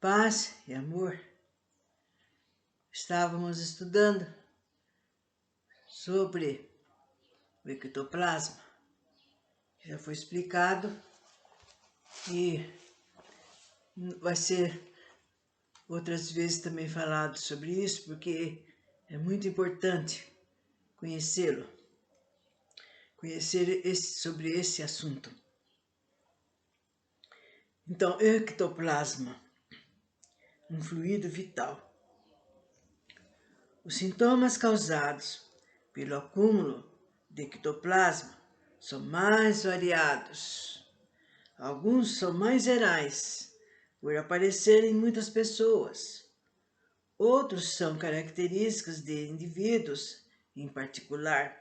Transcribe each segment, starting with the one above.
Paz e amor. Estávamos estudando sobre o ectoplasma. Já foi explicado e vai ser outras vezes também falado sobre isso, porque é muito importante conhecê-lo, sobre esse assunto. Então, ectoplasma, um fluido vital. Os sintomas causados pelo acúmulo de ectoplasma são mais variados. Alguns são mais gerais, por aparecerem em muitas pessoas. Outros são características de indivíduos em particular.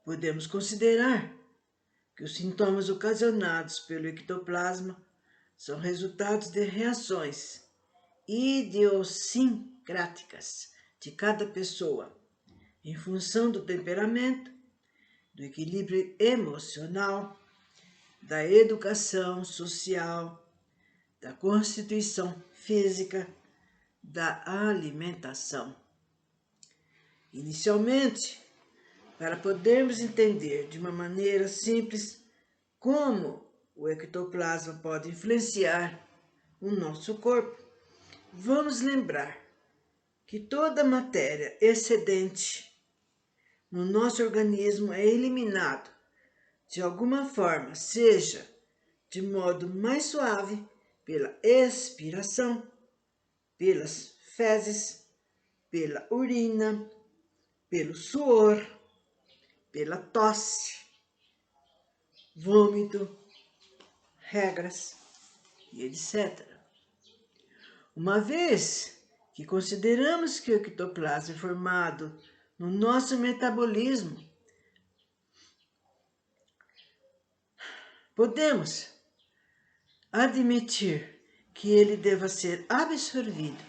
Podemos considerar que os sintomas ocasionados pelo ectoplasma são resultados de reações idiosincráticas de cada pessoa, em função do temperamento, do equilíbrio emocional, da educação social, da constituição física, da alimentação. Inicialmente, para podermos entender de uma maneira simples como o ectoplasma pode influenciar o nosso corpo, vamos lembrar que toda matéria excedente no nosso organismo é eliminado de alguma forma, seja de modo mais suave, pela expiração, pelas fezes, pela urina, pelo suor, pela tosse, vômito, regras e etc. Uma vez que consideramos que o ectoplasma é formado no nosso metabolismo, podemos admitir que ele deva ser absorvido,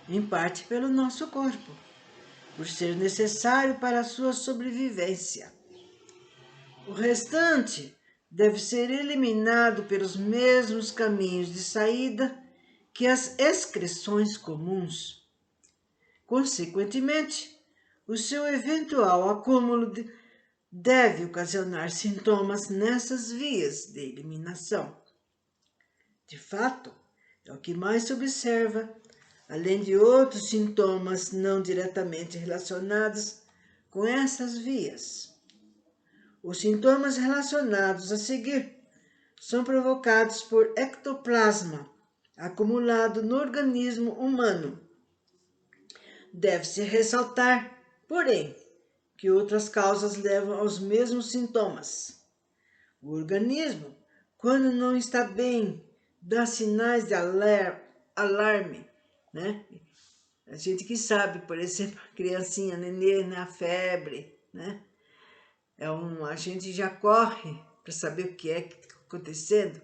em parte pelo nosso corpo, por ser necessário para a sua sobrevivência. O restante deve ser eliminado pelos mesmos caminhos de saída que as excreções comuns. Consequentemente, o seu eventual acúmulo deve ocasionar sintomas nessas vias de eliminação. De fato, é o que mais se observa, além de outros sintomas não diretamente relacionados com essas vias. Os sintomas relacionados a seguir são provocados por ectoplasma acumulado no organismo humano. Deve-se ressaltar, porém, que outras causas levam aos mesmos sintomas. O organismo, quando não está bem, dá sinais de alarme, né? A gente que sabe, por exemplo, a criancinha, nenê, na febre, né? A gente já corre para saber o que é que está acontecendo.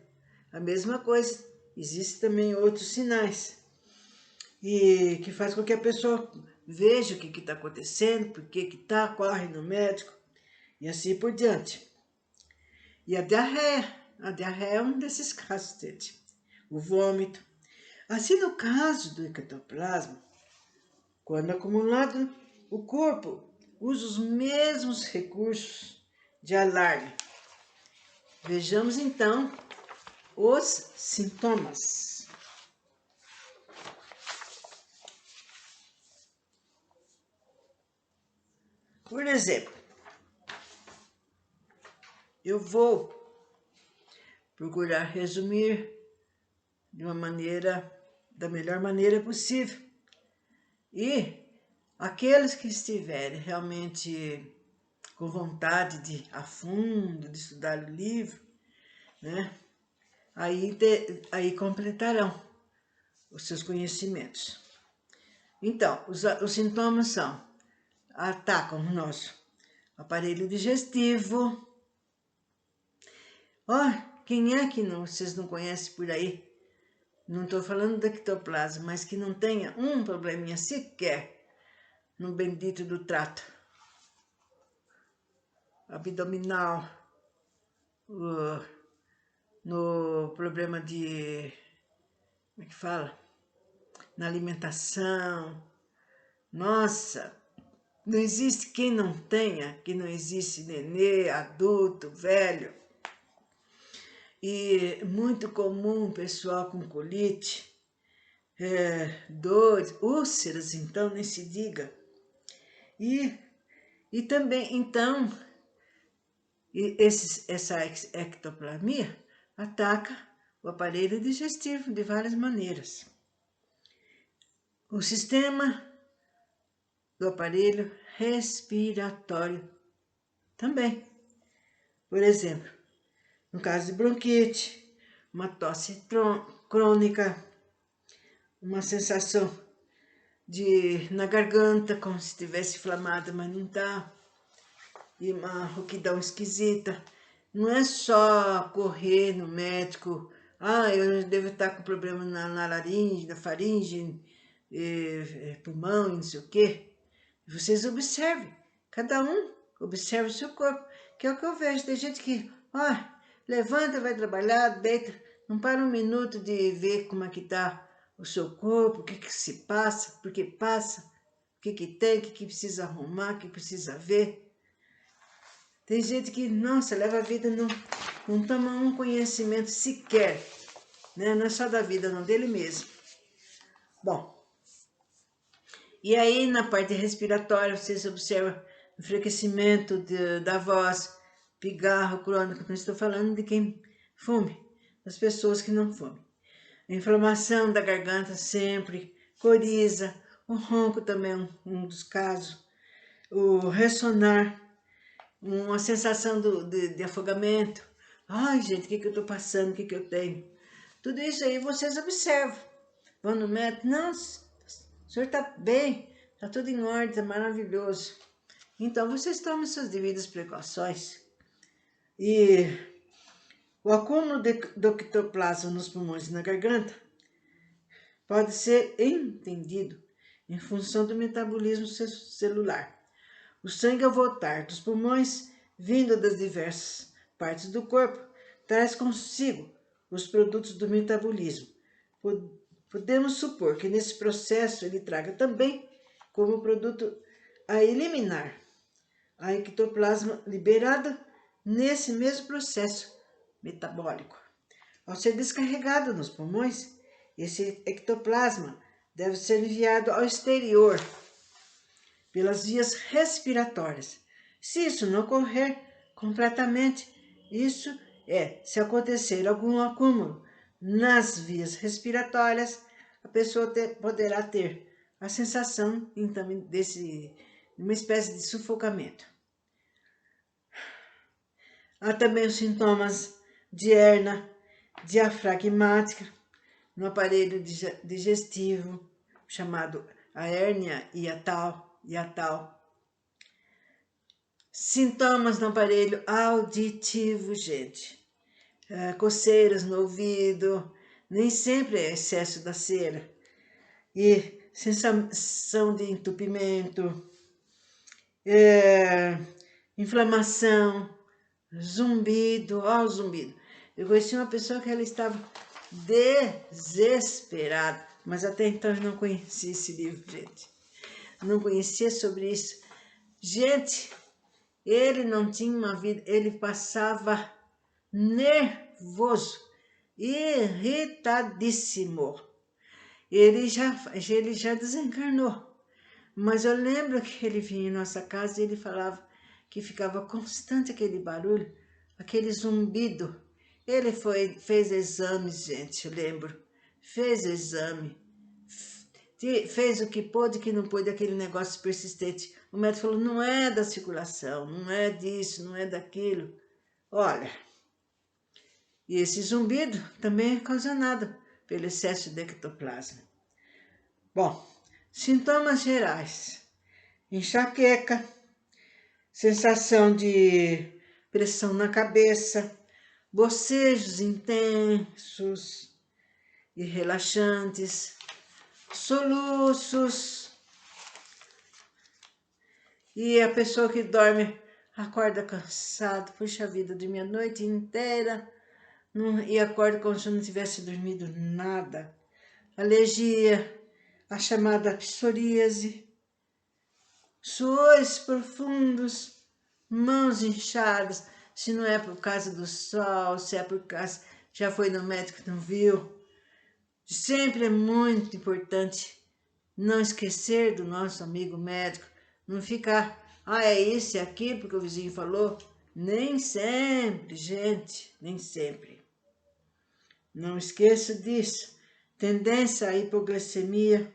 A mesma coisa, existem também outros sinais e que faz com que a pessoa veja o que está acontecendo, por que está, corre no médico e assim por diante. E a diarreia é um desses casos, gente. O vômito. Assim, no caso do ectoplasma, quando acumulado, o corpo usa os mesmos recursos de alarme. Vejamos então os sintomas. Por exemplo, eu vou procurar resumir da melhor maneira possível. E aqueles que estiverem realmente com vontade de ir a fundo, de estudar o livro, né? Aí completarão os seus conhecimentos. Então, os sintomas atacam o nosso aparelho digestivo. Quem é que vocês não conhecem por aí? Não estou falando do ectoplasma, mas que não tenha um probleminha sequer no bendito do trato abdominal, no problema de como é que fala? Na alimentação. Nossa, não existe quem não tenha, que não existe nenê, adulto, velho. E muito comum pessoal com colite, dores, úlceras, então, nem se diga. E também, então, essa ectoplasmia ataca o aparelho digestivo de várias maneiras. O sistema do aparelho respiratório também. Por exemplo, no caso de bronquite, uma tosse crônica, uma sensação na garganta, como se estivesse inflamada, mas não está, e uma rouquidão esquisita. Não é só correr no médico, eu devo estar com problema na laringe, na faringe, pulmão, não sei o quê. Vocês observem, cada um observa o seu corpo, que é o que eu vejo. Tem gente que, levanta, vai trabalhar, deita, não para um minuto de ver como é que está o seu corpo, o que que se passa, por que passa, o que que tem, o que que precisa arrumar, o que precisa ver. Tem gente que, nossa, leva a vida, não toma um conhecimento sequer, né? Não é só da vida, não, dele mesmo. Bom, e aí na parte respiratória, vocês observam enfraquecimento da voz, pigarro crônico, não estou falando de quem fume, das pessoas que não fumem. Inflamação da garganta sempre, coriza, o ronco também é um dos casos, o ressonar, uma sensação de afogamento. Ai, gente, o que eu estou passando, o que eu tenho? Tudo isso aí vocês observam. Vão no médico, não, o senhor está bem, está tudo em ordem, está maravilhoso. Então, vocês tomam suas devidas precauções. E o acúmulo do ectoplasma nos pulmões e na garganta pode ser entendido em função do metabolismo celular. O sangue ao voltar dos pulmões, vindo das diversas partes do corpo, traz consigo os produtos do metabolismo. Podemos supor que nesse processo ele traga também como produto a eliminar a ectoplasma liberada nesse mesmo processo metabólico. Ao ser descarregado nos pulmões, esse ectoplasma deve ser enviado ao exterior pelas vias respiratórias. Se isso não ocorrer completamente, isso se acontecer algum acúmulo nas vias respiratórias, a pessoa poderá ter a sensação então de uma espécie de sufocamento. Há também os sintomas de hernia diafragmática no aparelho digestivo, chamado a hérnia hiatal. Sintomas no aparelho auditivo, gente. Coceiras no ouvido, nem sempre é excesso da cera. E sensação de entupimento, inflamação, zumbido, o zumbido. Eu conheci uma pessoa que ela estava desesperada, mas até então eu não conhecia esse livro, gente. Não conhecia sobre isso. Gente, ele não tinha uma vida, ele passava nervoso, irritadíssimo. Ele já desencarnou, mas eu lembro que ele vinha em nossa casa e ele falava que ficava constante aquele barulho, aquele zumbido. Ele fez exames, gente, eu lembro, fez exame, fez o que pôde, que não pôde, aquele negócio persistente. O médico falou, não é da circulação, não é disso, não é daquilo. Olha, e esse zumbido também é ocasionado pelo excesso de ectoplasma. Bom, sintomas gerais: enxaqueca, sensação de pressão na cabeça, bocejos intensos e relaxantes, soluços, e a pessoa que dorme acorda cansado, puxa vida, dormi a noite inteira e acorda como se não tivesse dormido nada. alergia, a chamada psoríase, suores profundos, mãos inchadas, se não é por causa do sol, se é por causa, já foi no médico e não viu. Sempre é muito importante não esquecer do nosso amigo médico, não ficar, é isso e aquilo porque o vizinho falou. Nem sempre, gente, nem sempre. Não esqueça disso. Tendência à hipoglicemia,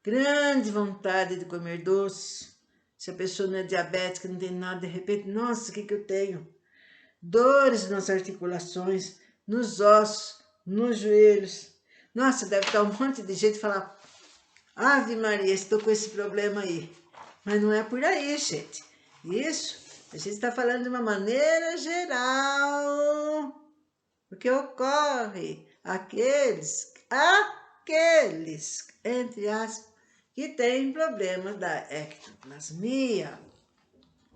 grande vontade de comer doce. Se a pessoa não é diabética, não tem nada, de repente, nossa, o que eu tenho? Dores nas articulações, nos ossos, nos joelhos. Nossa, deve estar um monte de gente falar, Ave Maria, estou com esse problema aí. Mas não é por aí, gente. Isso, a gente está falando de uma maneira geral. O que ocorre? Aqueles, entre aspas, que têm problema da ectoplasmia.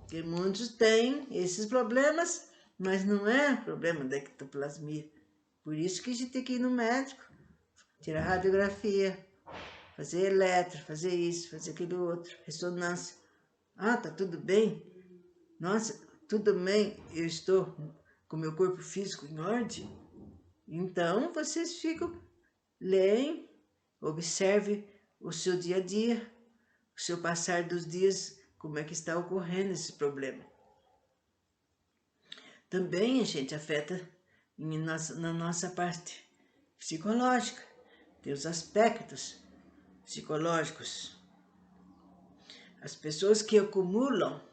Que muitos têm esses problemas, mas não é problema da ectoplasmia. Por isso que a gente tem que ir no médico, tirar radiografia, fazer eletro, fazer isso, fazer aquilo outro, ressonância. Tá tudo bem? Nossa, tudo bem, eu estou com meu corpo físico em ordem? Então, vocês ficam, leem, observe o seu dia a dia, o seu passar dos dias, como é que está ocorrendo esse problema. Também a gente afeta na nossa parte psicológica, tem os aspectos psicológicos. As pessoas que acumulam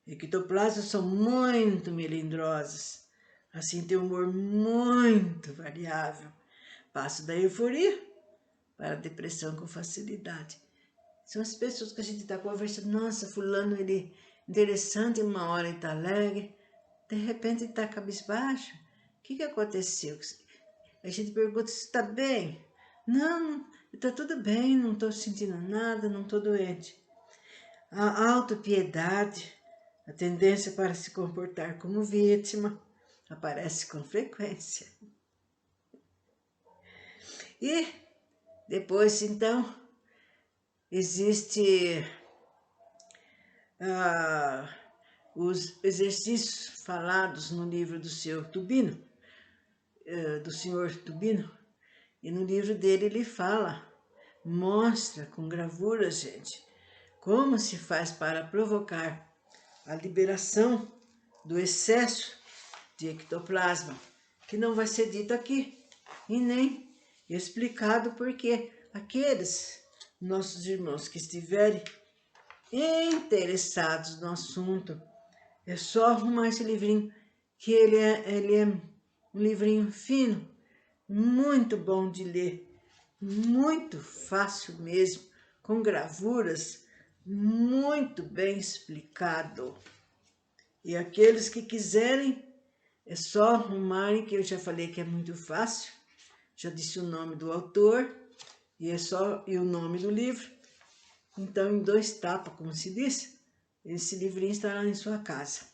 ectoplasma são muito melindrosas, assim tem um humor muito variável, passa da euforia para a depressão com facilidade. São as pessoas que a gente está conversando, nossa, fulano, ele é interessante, uma hora ele está alegre, de repente ele está cabisbaixo. O que aconteceu? A gente pergunta se está bem. Não, está tudo bem, não estou sentindo nada, não estou doente. A autopiedade, a tendência para se comportar como vítima, aparece com frequência. E depois, então, existe os exercícios falados no livro do senhor Tubino, e no livro dele ele fala, mostra com gravura, gente, como se faz para provocar a liberação do excesso de ectoplasma, que não vai ser dito aqui, e nem explicado porque aqueles nossos irmãos que estiverem interessados no assunto, é só arrumar esse livrinho, que ele é um livrinho fino, muito bom de ler, muito fácil mesmo, com gravuras, muito bem explicado. E aqueles que quiserem, é só arrumarem, que eu já falei que é muito fácil, já disse o nome do autor, e o nome do livro. Então, em 2 tapas, como se diz, esse livrinho estará em sua casa.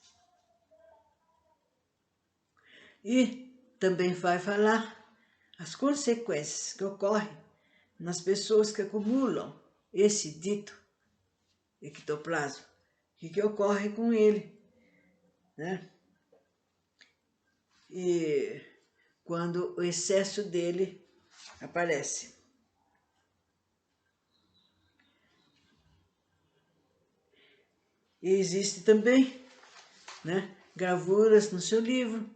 E também vai falar as consequências que ocorrem nas pessoas que acumulam esse dito ectoplasma. O que ocorre com ele, né? E quando o excesso dele aparece. E existe também, né, gravuras no seu livro,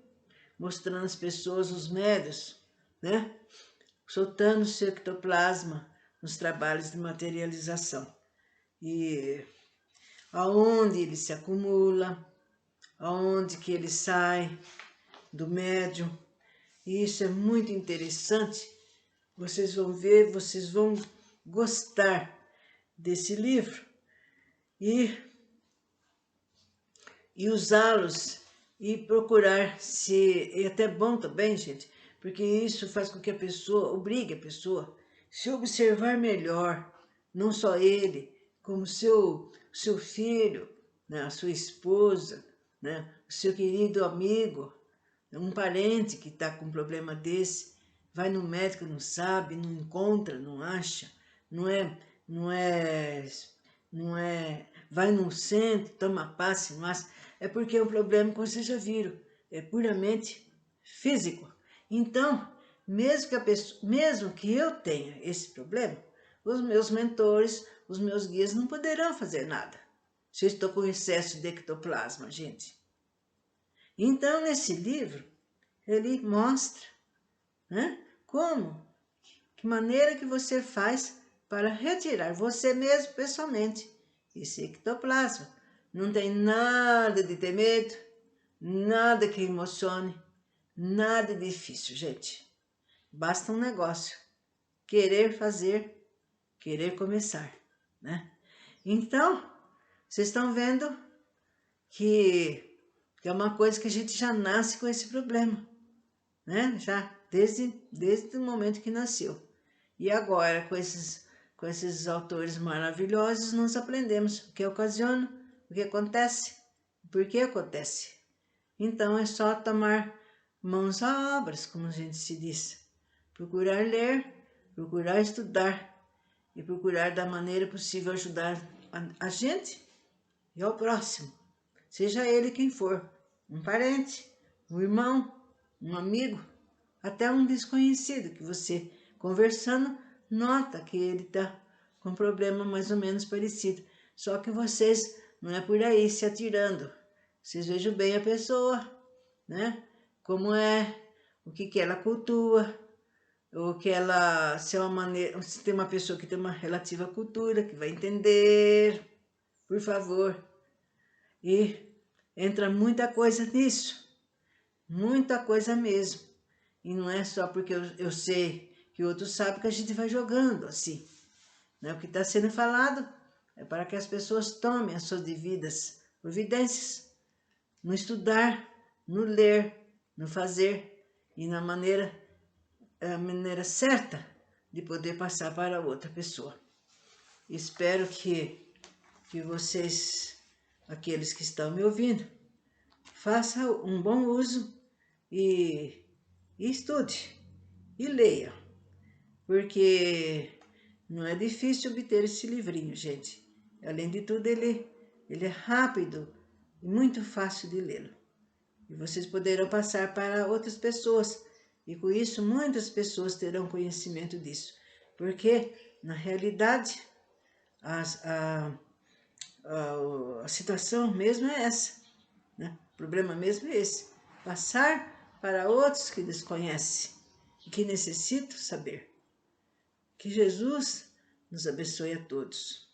mostrando as pessoas, os médios, né, soltando seu ectoplasma nos trabalhos de materialização. E aonde ele se acumula, aonde que ele sai do médium. E isso é muito interessante. Vocês vão ver, vocês vão gostar desse livro e usá-los e procurar se... É até bom também, gente, porque isso faz com que a pessoa, obrigue a pessoa a se observar melhor, não só ele, como seu filho, né, a sua esposa, né, o seu querido amigo, um parente que está com um problema desse, vai no médico, não sabe, não encontra, não acha, não é, não é, não é, vai no centro, toma passe, não acha, é porque é um problema que vocês já viram, é puramente físico. Então, mesmo que eu tenha esse problema, os meus mentores, os meus guias não poderão fazer nada se eu estou com excesso de ectoplasma, gente. Então, nesse livro, ele mostra, né, como, que maneira que você faz para retirar você mesmo, pessoalmente, esse ectoplasma. Não tem nada de ter medo, nada que emocione, nada difícil, gente. Basta um negócio, querer fazer, querer começar, né? Então, vocês estão vendo que é uma coisa que a gente já nasce com esse problema, né? Já desde o momento que nasceu. E agora, com esses autores maravilhosos, nós aprendemos o que ocasiona, o que acontece, por que acontece. Então, é só tomar mãos à obra, como a gente se diz. Procurar ler, procurar estudar e procurar da maneira possível ajudar a gente e ao próximo, seja ele quem for, um parente, um irmão, um amigo, até um desconhecido que você, conversando, nota que ele está com um problema mais ou menos parecido. Só que vocês não é por aí se atirando. Vocês vejam bem a pessoa, né? Como é, o que ela cultua, ou que ela, se é uma maneira, se tem uma pessoa que tem uma relativa cultura, que vai entender, por favor. E entra muita coisa nisso, muita coisa mesmo. E não é só porque eu sei que o outro sabe que a gente vai jogando assim. Né? O que está sendo falado é para que as pessoas tomem as suas devidas providências, no estudar, no ler, no fazer e na a maneira certa de poder passar para outra pessoa. Espero que vocês, aqueles que estão me ouvindo, façam um bom uso e estude e leia, porque não é difícil obter esse livrinho, gente. Além de tudo, ele é rápido e muito fácil de lê-lo. E vocês poderão passar para outras pessoas. E com isso, muitas pessoas terão conhecimento disso. Porque, na realidade, a situação mesmo é essa, né? O problema mesmo é esse. Passar para outros que desconhecem e que necessitam saber. Que Jesus nos abençoe a todos.